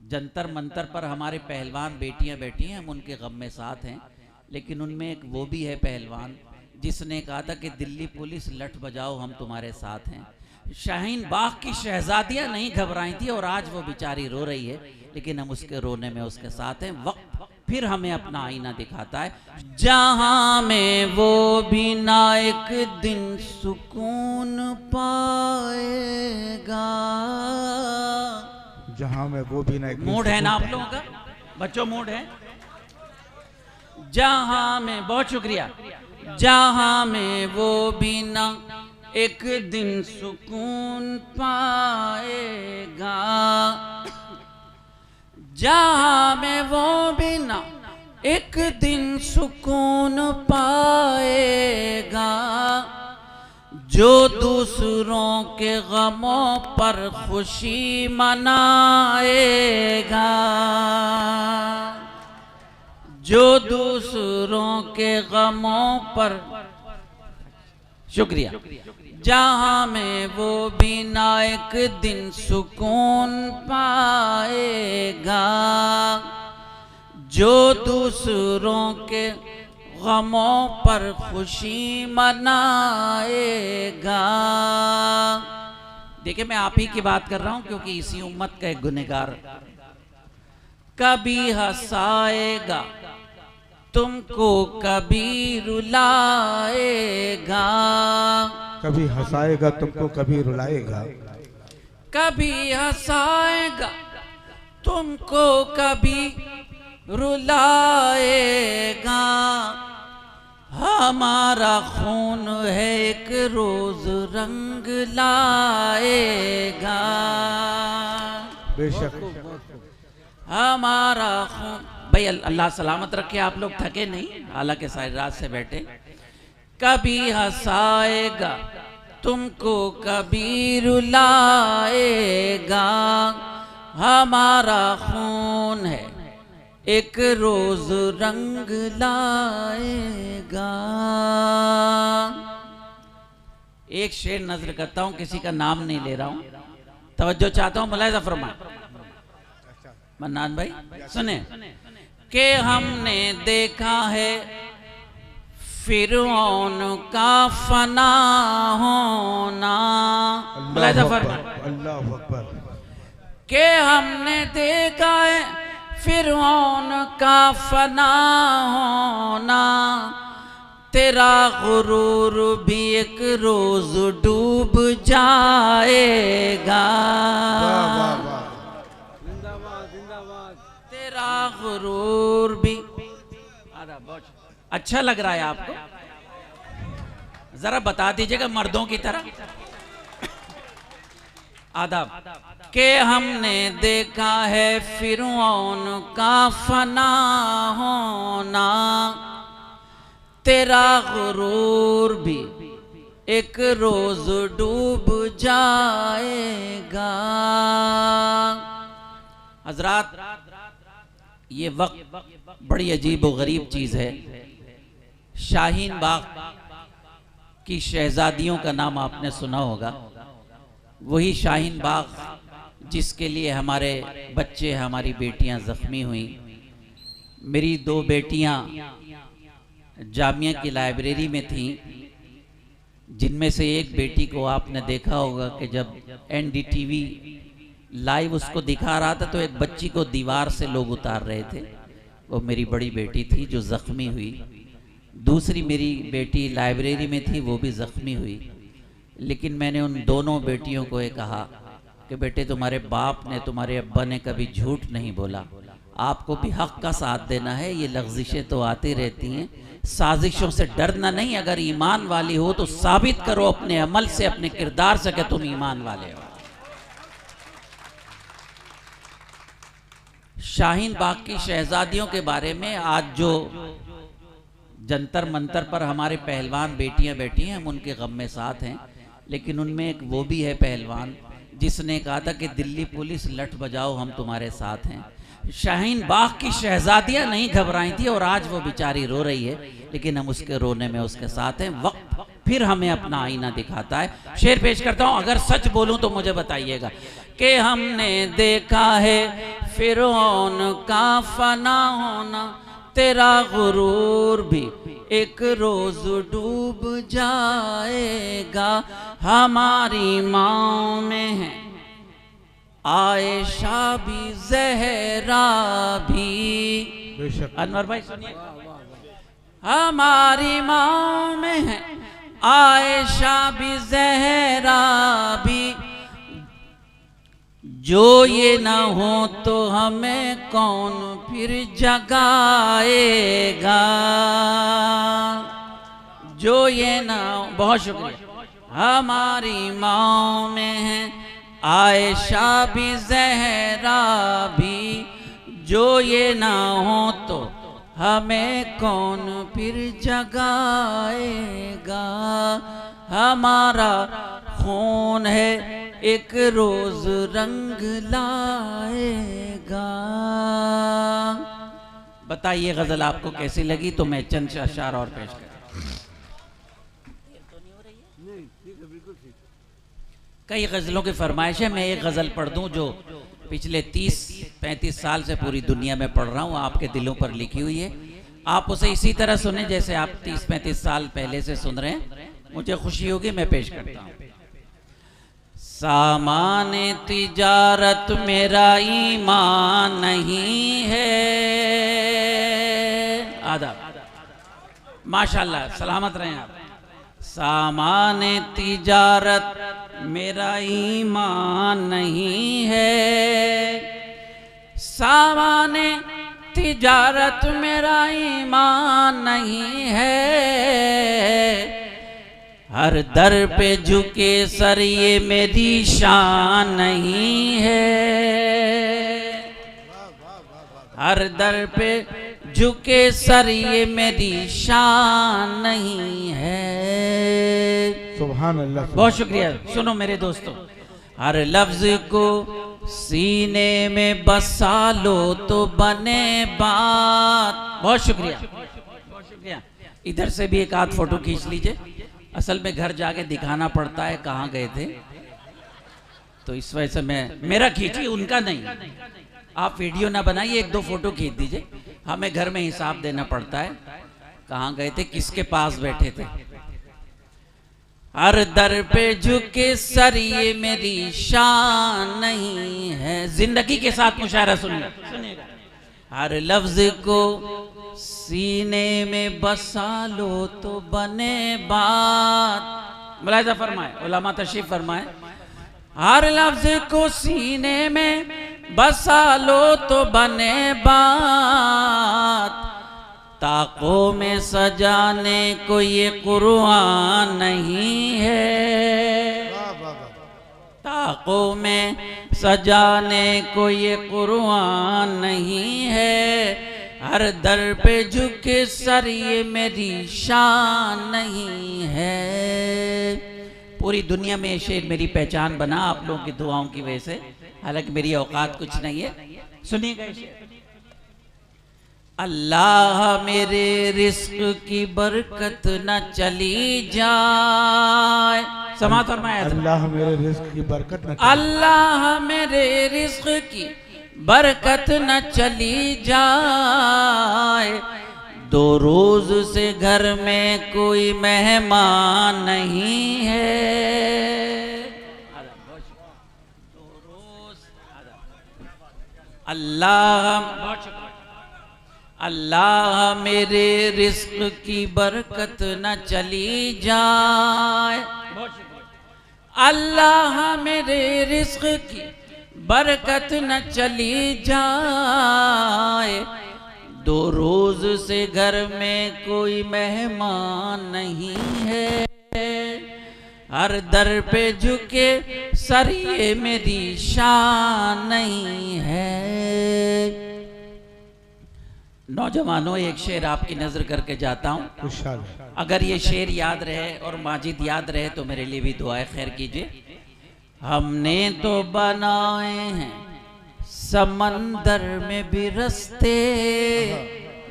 जंतर मंतर पर हमारे पहलवान बेटियां बैठी हैं, हम उनके गम में साथ हैं। लेकिन उनमें एक वो भी है पहलवान जिसने कहा था कि दिल्ली पुलिस लठ बजाओ हम तुम्हारे साथ हैं। शाहीन बाग की शहजादियां नहीं घबराई थी और आज वो बेचारी रो रही है, लेकिन हम उसके रोने में उसके साथ हैं। वक्त फिर हमें अपना आईना दिखाता है। जहां में वो भी ना एक दिन सुकून पाएगा। जहां में वो भी ना एक मूड है ना आप लोगों का बच्चों, मूड है? जहां में, बहुत शुक्रिया। जहां में वो भी ना एक दिन सुकून पाएगा। जहां में वो भी ना एक दिन सुकून पाएगा। जो दूसरों के गमों पर खुशी मनाएगा। जो दूसरों के गमों पर, शुक्रिया। जहां में वो भी ना एक दिन सुकून पाएगा। जो दूसरों के गमों पर खुशी मनाएगा। देखिए मैं आप ही की बात कर रहा हूं क्योंकि इसी उम्मत का एक गुनहगार। कभी हंसाएगा तुमको, कभी रुलाएगा। कभी हंसाएगा तुमको, कभी रुलाएगा। कभी हंसाएगा तुमको, कभी रुलाएगा। हमारा खून है एक रोज रंग लाएगा। बेशक हमारा खून, भाई अल्लाह सलामत रखे, आप लोग थके नहीं, हालांकि सारी रात से बैठे। कभी हंसाएगा तुमको, कभी रुलाएगा। हमारा खून है एक रोज रंग लाएगा। एक शेर नजर करता हूं, किसी का नाम नहीं ले रहा हूं, तवज्जो चाहता हूं, मुलाहिजा फरमाए। मन्नान भाई सुने कि हमने देखा है फिरौन का फना होना। मुलाहिजा फरमाए। अल्लाह अकबर। कि हमने देखा है फिरौन का फना होना। तेरा गुरूर भी एक रोज डूब जाएगा। तेरा गुरूर भी, अच्छा लग रहा है आपको? जरा बता दीजिएगा मर्दों की तरह। आदाब। के हमने देखा है फिरौन का फना होना। तेरा गुरूर भी एक रोज डूब जाएगा। हजरात, ये वक्त बड़ी अजीब व गरीब चीज है। शाहीन बाग की शहजादियों का नाम आपने सुना होगा। वही शाहीन बाग जिसके लिए हमारे बच्चे, हमारी बेटियां जख्मी हुई। मेरी दो बेटियां जामिया की लाइब्रेरी में थीं, जिनमें से एक बेटी को आपने देखा होगा कि जब एनडीटीवी लाइव उसको दिखा रहा था तो एक बच्ची को दीवार से लोग उतार रहे थे। वो मेरी बड़ी बेटी थी जो जख्मी हुई। दूसरी मेरी बेटी लाइब्रेरी में थी, वो भी जख्मी हुई। लेकिन मैंने उन दोनों बेटियों को ये कहा कि बेटे, तुम्हारे बाप ने, तुम्हारे अब्बा ने कभी झूठ नहीं बोला, आपको भी हक का साथ देना है। ये लग़ज़िशें तो आती रहती हैं, साजिशों से डरना नहीं। अगर ईमान वाली हो तो साबित करो अपने अमल से, अपने किरदार से कि तुम ईमान वाले हो। शाहीन बाग की शहजादियों के बारे में आज जो जंतर मंतर पर हमारे पहलवान बेटियां बैठी हैं, हम उनके गम में साथ हैं। लेकिन उनमें एक वो भी है पहलवान जिसने कहा था कि दिल्ली पुलिस लठ बजाओ हम तुम्हारे साथ हैं। शाहीन बाग की शहजादियां नहीं घबराई थी और आज वो बेचारी रो रही है, लेकिन हम उसके रोने में उसके साथ हैं। वक्त फिर हमें अपना आईना दिखाता है। शेर पेश करता हूं, अगर सच बोलूं तो मुझे बताइएगा कि हमने देखा है फिरौन का फना होना, तेरा गुरूर भी एक रोज डूब जाएगा। हमारी माँ में है आयशा भी ज़हरा भी। बेशक अनवर भाई सुनिए, हमारी माँ में है आयशा भी ज़हरा भी। जो ये ना हो तो हमें कौन फिर जगाएगा। जो ये ना हो, बहुत शुक्रिया। हमारी माँ में है आयशा भी ज़हरा भी। जो ये ना हो तो हमें कौन फिर जगाएगा। हमारा खून है एक रोज रंग लाएगा। बताइए गजल आपको कैसी लगी, तो मैं चंद अशार और पेश करूं। कई गजलों की फरमाइश है, मैं एक गजल पढ़ दूं जो पिछले 30-35 साल से पूरी दुनिया में पढ़ रहा हूं, आपके दिलों पर लिखी हुई है। आप उसे इसी तरह सुने जैसे आप 30-35 साल पहले से सुन रहे हैं, मुझे खुशी होगी। मैं पेश करता हूं। सामान तिजारत मेरा ईमान नहीं है। आदाब, माशाल्लाह, सलामत रहें आप। सामान तिजारत मेरा ईमान नहीं है। सामान तिजारत मेरा ईमान नहीं है। हर दर पे झुके सर ये मेरी शान नहीं है। हर दर पे झुके सर ये मेरी शान नहीं है। सुभान अल्लाह। बहुत शुक्रिया। सुनो मेरे दोस्तों, हर लफ्ज को सीने में बसा लो तो बने बात। बहुत शुक्रिया, बहुत शुक्रिया। इधर से भी एक आध फोटो खींच लीजिए। असल में घर जाके दिखाना पड़ता है कहाँ गए थे, तो इस वजह से मेरा खींचिए, उनका नहीं। आप वीडियो ना बनाइए, एक दो फोटो खींच दीजिए। हमें घर में हिसाब देना पड़ता है कहाँ गए थे, किसके पास बैठे थे। हर दर पे झुके सर ये मेरी शान नहीं है। जिंदगी के साथ मुशायरा सुनिएगा। हर लफ्ज को सीने में बसा लो तो बने बात। मुलाहिजा फरमाए, उलमा तशरीफ फरमाए। हर लफ्ज को सीने में बसा लो तो बने बात। ताकों में सजाने को ये कुरान नहीं है। ताकों में सजाने को ये कुरान नहीं है। हर दर पे झुके सर ये मेरी शान नहीं है। पूरी दुनिया में ये शेर मेरी पहचान बना आप लोगों की दुआओं की वजह से, हालांकि मेरी औकात कुछ नहीं है। सुनिएगा शेर। अल्लाह मेरे रिस्क की बरकत न चली जाए। समात फरमाया। अल्लाह मेरे रिस्क की बरकत न अल्लाह मेरे रिस्क की बरकत न चली जाए। 2 रोज से घर में कोई मेहमान नहीं है। 2 रोज अल्लाह मेरे रिस्क की बरकत न चली जाए। अल्लाह मेरे रिस्क की बरकत न चली जाए। 2 रोज से घर में कोई मेहमान नहीं है। हर दर पे झुके सर ये मेरी शान नहीं है। नौजवानों, एक शेर आपकी नजर करके जाता हूँ। अगर ये शेर याद रहे और माजिद याद रहे तो मेरे लिए भी दुआएं खैर कीजिए। हमने तो बनाए हैं समंदर में भी रास्ते।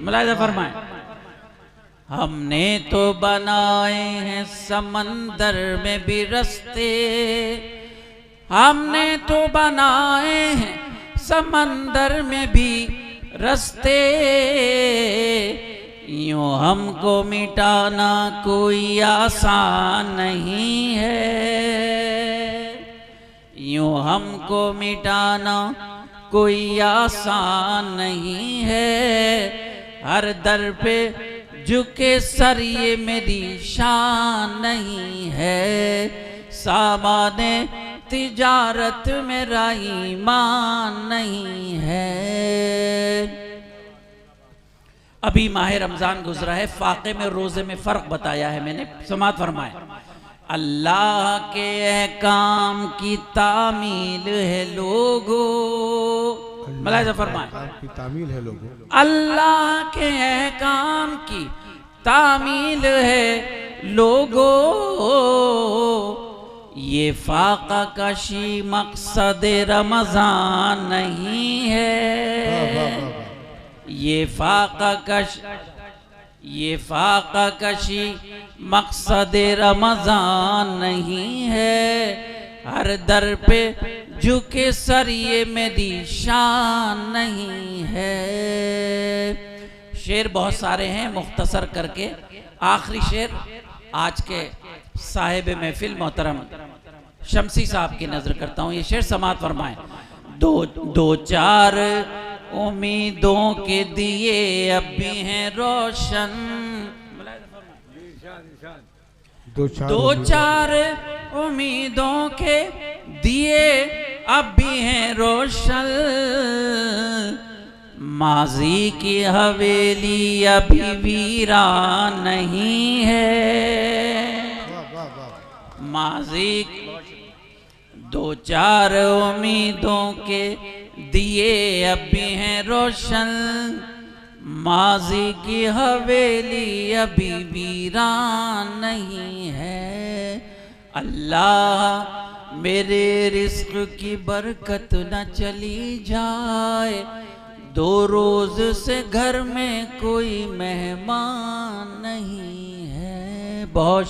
मुलाहिजा फरमाए। हमने तो बनाए हैं समंदर में भी रास्ते। हमने तो बनाए हैं समंदर में भी रास्ते, यूं हमको मिटाना कोई आसान नहीं है, यूं हमको मिटाना कोई आसान नहीं है, हर दर पे झुके सर ये मेरी शान नहीं है, सामाने तिजारत मेरा ईमान नहीं है। अभी माह रमजान गुजरा है, फाके में रोजे में फर्क बताया है मैंने, समात फरमाए। अल्लाह के अहकाम की तामील है लोगो, मलाइजा फरमाए, की तामील है लोगों, अल्लाह के अहकाम की तामील है लोगो, ये फाका कशी मकसद रमजान नहीं है, ये फाका कशी मकसद रमजान नहीं है, हर दर पे झुके सर ये मेरी शान नहीं है। शेर बहुत सारे हैं, मुख्तसर करके आखिरी शेर आज के साहिब महफिल मोहतरम शमसी साहब की नजर करता हूँ। ये शेर समात फरमाए। दो चार उम्मीदों के दिए अब भी हैं रोशन, दो चार उम्मीदों के दिए अब भी हैं रोशन, माजी की हवेली अभी वीरान नहीं है, माजी दो चार उम्मीदों के दिए अब भी हैं रोशन, माजी की हवेली अभी वीरान नहीं है। अल्लाह मेरे रिस्क की बरकत न चली जाए, दो रोज से घर में कोई मेहमान नहीं है। बहुत